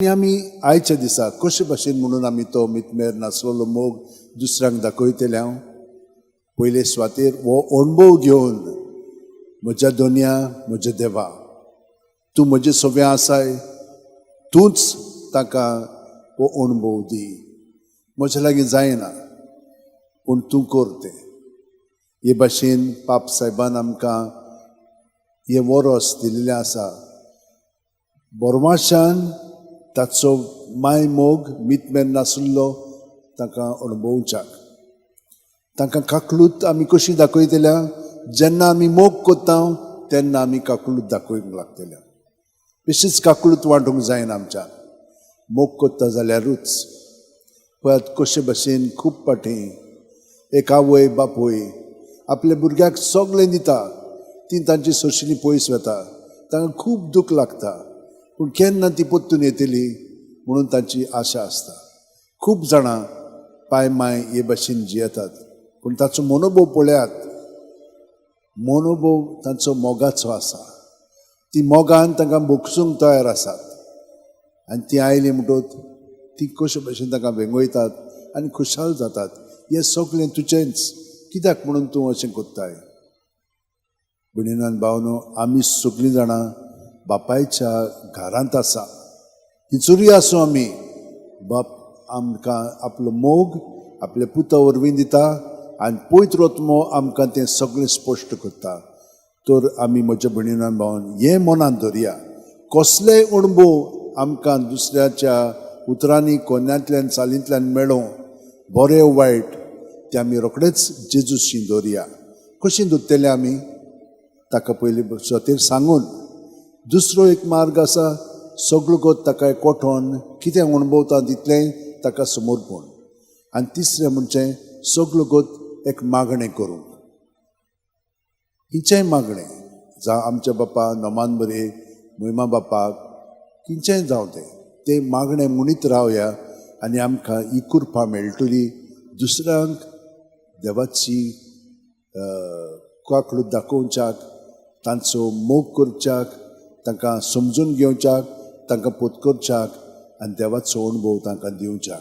आणि आमी आयच्या दिसा कशे भाशेन म्हणून आमी तो मितमेर नासलेलो मोग दुसऱ्यांक दाखयतले हांव पयले सुवातेर हो अणभव घेवन म्हज्या दोनया म्हज्या देवा तूं म्हजें सगळें आसाय तूंच ताका हो अणभव दी म्हजे लागीं जायना पूण तूं कर तें हे भाशेन पाप सायबान आमकां हे वरोस दिल्लें आसा बोरमाशान ताचो माय मोग मितमेर नासलो ताका अणभवच्याक तांकां काकलूत आमी कशी दाखयतल्या जेन्ना आमी मोग कोत्ता तेन्ना आमी काकलूत दाखोवंक लागतल्या बेश्टीच काकलूत वांटूंक जायना आमच्यान मोग कोत्ता जाल्यारूच पळयात कशे भाशेन खूब पाटी एक आवय बापूय आपल्या भुरग्याक सगळें दिता ती तांची सोशिली पयस वता तांकां खूब दूख लागता पूण केन्ना ती परतून येतली म्हणून तांची आशा आसता खूब जाणां पाय माय हे भाशेन जियेतात पूण ताचो मनोभव पळयात मनोभव तांचो मोगाचो आसा ती मोगान तांकां भोगसूंक तयार आसात आनी ती आयली म्हणटच ती कशे भाशेन तांकां वेंगयतात आनी खुशाल जातात हें सगळें तुजेंच कित्याक म्हणून तूं अशें कोत्ताय भयणीनान भावनो आमी सगळीं जाणां बापायच्या घरांत आसा हिचुरी आसूं आमी बाप आमकां आपलो मोग आपल्या पुता वरवीं दिता आनी पयत रोतमो आमकां तें सगळें स्पश्ट करता तर आमी म्हज्या भयणीनान भावन हें मनांत दवरया कसलेय अणभव आमकां दुसऱ्याच्या उतरांनी कोन्यांतल्यान चालींतल्यान मेळो बरें वायट तें आमी रोखडेंच जेजूशी दवरया कशीं दवरतले आमी ताका पयली सुवातेर सांगून दुसरो एक मार्ग आसा सगळो गोत ताका एकवटोन कितें अणभवता तितलें ताका समर्पण आनी तिसरें म्हणजे सगळो गोत एक मागणें करूंक खंयचेंय मागणें जावं आमच्या बापा नोमान बरे महिमा बापाक खंयचेंय जावं तें मागणें म्हणीत रावया आनी आमकां ही कृपा मेळटली दुसऱ्यांक देवाची काकलूत दाखोवच्याक तांचो मोग करच्याक तांकां समजून घेवच्याक तांकां पोतकरच्याक आनी देवाचो अणभव तांकां दिवच्याक